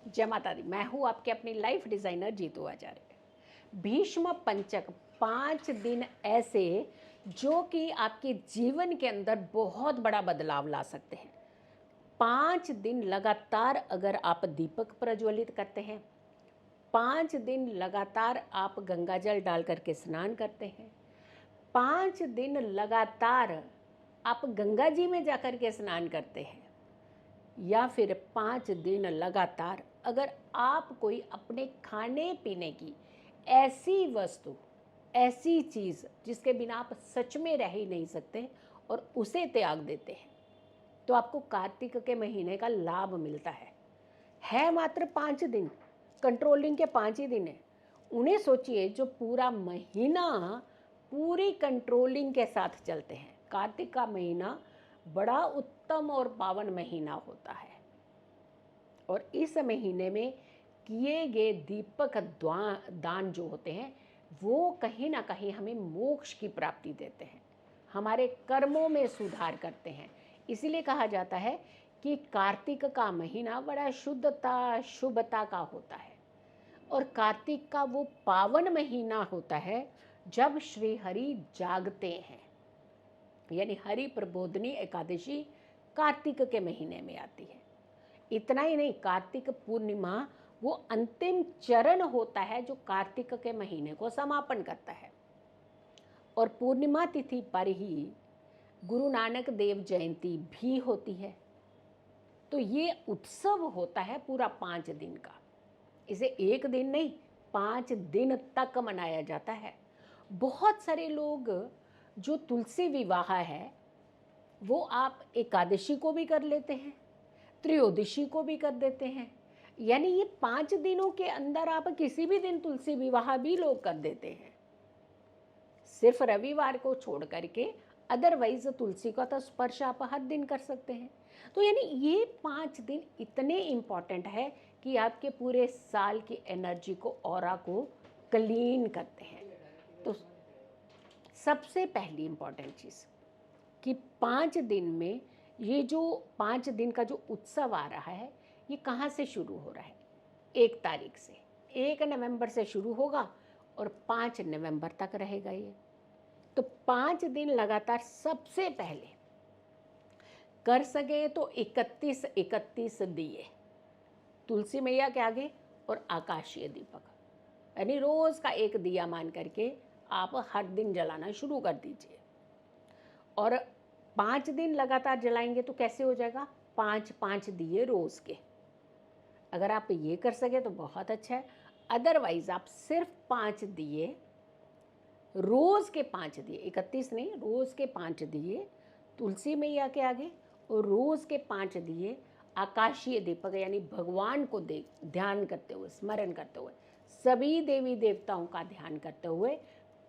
जय माता दी। मैं हूँ आपके अपनी लाइफ डिज़ाइनर जीतू आचार्य। भीष्म पंचक 5 दिन ऐसे जो कि आपके जीवन के अंदर बहुत बड़ा बदलाव ला सकते हैं। 5 दिन लगातार अगर आप दीपक प्रज्वलित करते हैं, 5 दिन लगातार आप गंगा जल डाल करके स्नान करते हैं, 5 दिन लगातार आप गंगा जी में जाकर के स्नान करते हैं, या फिर 5 दिन लगातार अगर आप कोई अपने खाने पीने की ऐसी वस्तु, ऐसी चीज़ जिसके बिना आप सच में रह ही नहीं सकते और उसे त्याग देते हैं, तो आपको कार्तिक के महीने का लाभ मिलता है मात्र 5 दिन। कंट्रोलिंग के 5 ही दिन है। उन्हें सोचिए जो पूरा महीना पूरी कंट्रोलिंग के साथ चलते हैं। कार्तिक का महीना बड़ा उत्तम और पावन महीना होता है, और इस महीने में किए गए दीपक दान जो होते हैं वो कहीं ना कहीं हमें मोक्ष की प्राप्ति देते हैं, हमारे कर्मों में सुधार करते हैं। इसीलिए कहा जाता है कि कार्तिक का महीना बड़ा शुद्धता शुभता का होता है, और कार्तिक का वो पावन महीना होता है जब श्री हरि जागते हैं, यानी हरि प्रबोधनी एकादशी कार्तिक के महीने में आती है। इतना ही नहीं, कार्तिक पूर्णिमा वो अंतिम चरण होता है जो कार्तिक के महीने को समापन करता है, और पूर्णिमा तिथि पर ही गुरु नानक देव जयंती भी होती है। तो ये उत्सव होता है पूरा 5 दिन का। इसे एक दिन नहीं, 5 दिन तक मनाया जाता है। बहुत सारे लोग जो तुलसी विवाह है वो आप एकादशी को भी कर लेते हैं, त्रयोदशी को भी कर देते हैं, यानी ये 5 दिनों के अंदर आप किसी भी दिन तुलसी विवाह भी लोग कर देते हैं, सिर्फ रविवार को छोड़ करके। अदरवाइज तुलसी का तो स्पर्श आप हर दिन कर सकते हैं। तो यानी ये 5 दिन इतने इम्पॉर्टेंट है कि आपके पूरे साल की एनर्जी को, ऑरा को क्लीन करते हैं। तो सबसे पहली इम्पॉर्टेंट चीज़ कि 5 दिन में ये जो 5 दिन का जो उत्सव आ रहा है ये कहाँ से शुरू हो रहा है? 1 तारीख से, 1 नवंबर से शुरू होगा और 5 नवंबर तक रहेगा ये। तो 5 दिन लगातार सबसे पहले कर सके तो 31 दिए तुलसी मैया के आगे, और आकाशीय दीपक, यानी रोज का एक दिया मान करके आप हर दिन जलाना शुरू कर दीजिए। और 5 दिन लगातार जलाएंगे तो कैसे हो जाएगा? 5-5 दिए रोज के। अगर आप ये कर सके तो बहुत अच्छा है। अदरवाइज आप सिर्फ 5 दिए, रोज के 5 दिए, 31 नहीं, रोज के 5 दिए तुलसी मैया के आगे, और रोज के 5 दिए आकाशीय दीपक, यानी भगवान को ध्यान करते हुए, स्मरण करते हुए, सभी देवी देवताओं का ध्यान करते हुए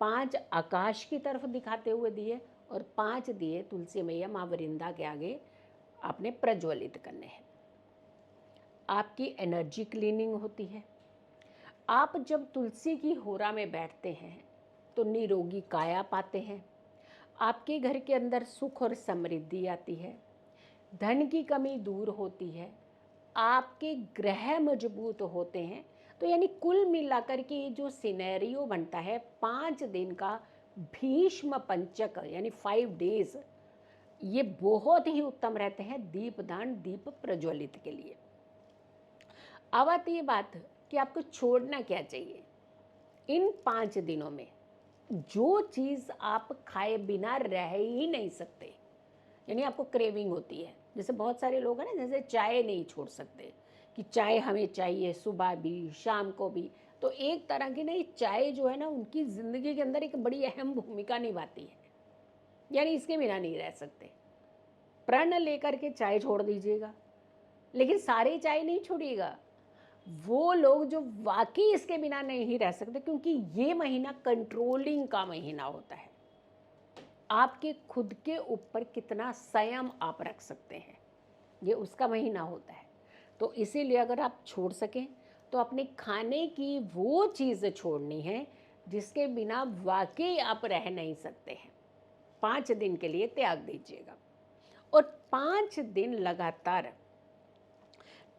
5 आकाश की तरफ दिखाते हुए दिए, और 5 दिए तुलसी मैया माँ वृंदा के आगे आपने प्रज्वलित करने हैं। आपकी एनर्जी क्लीनिंग होती है। आप जब तुलसी की होरा में बैठते हैं तो निरोगी काया पाते हैं, आपके घर के अंदर सुख और समृद्धि आती है, धन की कमी दूर होती है, आपके ग्रह मजबूत होते हैं। तो यानी कुल मिलाकर के ये जो सिनेरियो बनता है 5 दिन का भीष्म पंचक, यानी 5 डेज, ये बहुत ही उत्तम रहते हैं दीपदान, दीप प्रज्वलित के लिए। अब आती है बात कि आपको छोड़ना क्या चाहिए इन 5 दिनों में। जो चीज़ आप खाए बिना रह ही नहीं सकते, यानी आपको क्रेविंग होती है, जैसे बहुत सारे लोग हैं ना, जैसे चाय नहीं छोड़ सकते कि चाय हमें चाहिए सुबह भी शाम को भी। तो एक तरह की नहीं, चाय जो है ना उनकी ज़िंदगी के अंदर एक बड़ी अहम भूमिका निभाती है, यानी इसके बिना नहीं रह सकते। प्रण लेकर के चाय छोड़ दीजिएगा, लेकिन सारे चाय नहीं छोड़िएगा। वो लोग जो वाकई इसके बिना नहीं रह सकते, क्योंकि ये महीना कंट्रोलिंग का महीना होता है। आपके खुद के ऊपर कितना संयम आप रख सकते हैं, ये उसका महीना होता है। तो इसीलिए अगर आप छोड़ सकें तो अपने खाने की वो चीज़ छोड़नी है जिसके बिना वाकई आप रह नहीं सकते हैं। 5 दिन के लिए त्याग दीजिएगा, और 5 दिन लगातार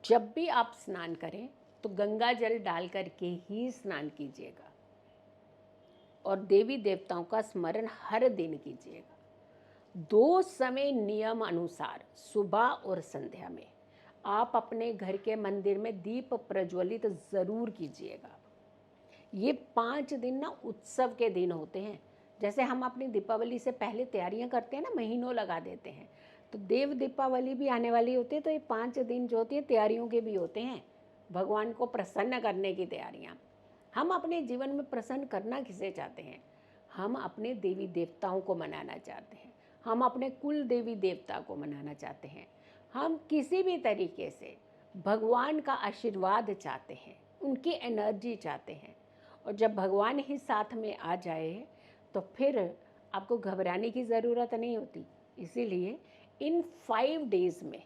जब भी आप स्नान करें तो गंगा जल डाल करके ही स्नान कीजिएगा और देवी देवताओं का स्मरण हर दिन कीजिएगा। 2 समय नियम अनुसार सुबह और संध्या में आप अपने घर के मंदिर में दीप प्रज्वलित ज़रूर कीजिएगा। ये 5 दिन ना उत्सव के दिन होते हैं। जैसे हम अपनी दीपावली से पहले तैयारियां करते हैं ना, महीनों लगा देते हैं, तो देव दीपावली भी आने वाली होती है। तो ये 5 दिन जो होती है तैयारियों के भी होते हैं, भगवान को प्रसन्न करने की तैयारियां। हम अपने जीवन में प्रसन्न करना किसे चाहते हैं? हम अपने देवी देवताओं को मनाना चाहते हैं, हम अपने कुल देवी देवता को मनाना चाहते हैं, हम किसी भी तरीके से भगवान का आशीर्वाद चाहते हैं, उनकी एनर्जी चाहते हैं। और जब भगवान ही साथ में आ जाए तो फिर आपको घबराने की ज़रूरत नहीं होती। इसीलिए इन 5 डेज में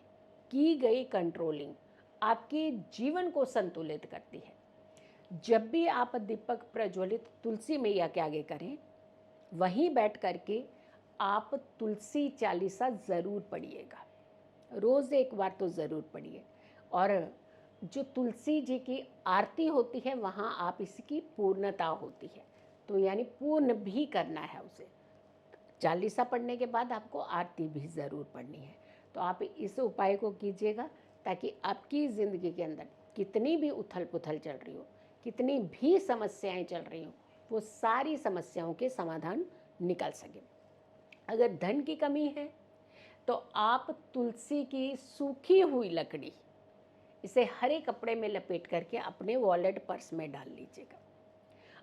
की गई कंट्रोलिंग आपके जीवन को संतुलित करती है। जब भी आप दीपक प्रज्वलित तुलसी मैया के आगे करें, वहीं बैठ करके आप तुलसी चालीसा ज़रूर पढ़िएगा। रोज़ एक बार तो ज़रूर पढ़िए। और जो तुलसी जी की आरती होती है वहाँ आप इसकी पूर्णता होती है, तो यानी पूर्ण भी करना है उसे। चालीसा पढ़ने के बाद आपको आरती भी ज़रूर पढ़नी है। तो आप इस उपाय को कीजिएगा ताकि आपकी ज़िंदगी के अंदर कितनी भी उथल पुथल चल रही हो, कितनी भी समस्याएं चल रही हो, वो सारी समस्याओं के समाधान निकल सके। अगर धन की कमी है तो आप तुलसी की सूखी हुई लकड़ी इसे हरे कपड़े में लपेट करके अपने वॉलेट पर्स में डाल लीजिएगा।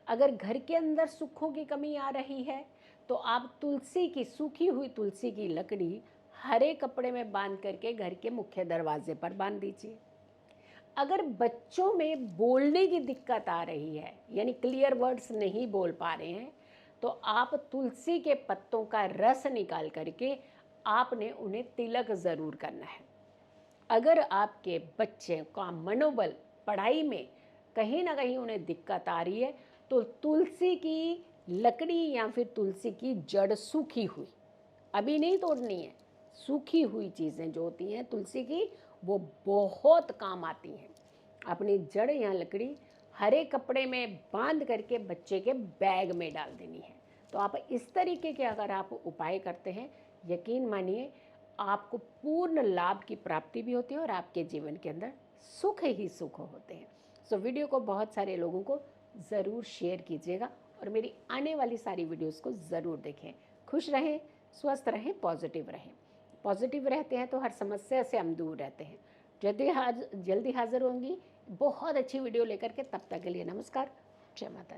अगर घर के अंदर सुखों की कमी आ रही है तो आप तुलसी की सूखी हुई तुलसी की लकड़ी हरे कपड़े में बांध करके घर के मुख्य दरवाजे पर बांध दीजिए। अगर बच्चों में बोलने की दिक्कत आ रही है, यानी क्लियर वर्ड्स नहीं बोल पा रहे हैं, तो आप तुलसी के पत्तों का रस निकाल करके आपने उन्हें तिलक ज़रूर करना है। अगर आपके बच्चे का मनोबल पढ़ाई में कहीं ना कहीं उन्हें दिक्कत आ रही है तो तुलसी की लकड़ी या फिर तुलसी की जड़ सूखी हुई, अभी नहीं तोड़नी है, सूखी हुई चीज़ें जो होती हैं तुलसी की वो बहुत काम आती हैं। अपनी जड़ या लकड़ी हरे कपड़े में बांध करके बच्चे के बैग में डाल देनी है। तो आप इस तरीके के अगर आप उपाय करते हैं, यकीन मानिए आपको पूर्ण लाभ की प्राप्ति भी होती है और आपके जीवन के अंदर सुख ही सुख होते हैं। सो वीडियो को बहुत सारे लोगों को ज़रूर शेयर कीजिएगा और मेरी आने वाली सारी वीडियोस को ज़रूर देखें। खुश रहें, स्वस्थ रहें, पॉजिटिव रहें। पॉजिटिव रहते हैं तो हर समस्या से हम दूर रहते हैं। जल्दी हाजिर होंगी बहुत अच्छी वीडियो लेकर के। तब तक के लिए नमस्कार, जय माता दी।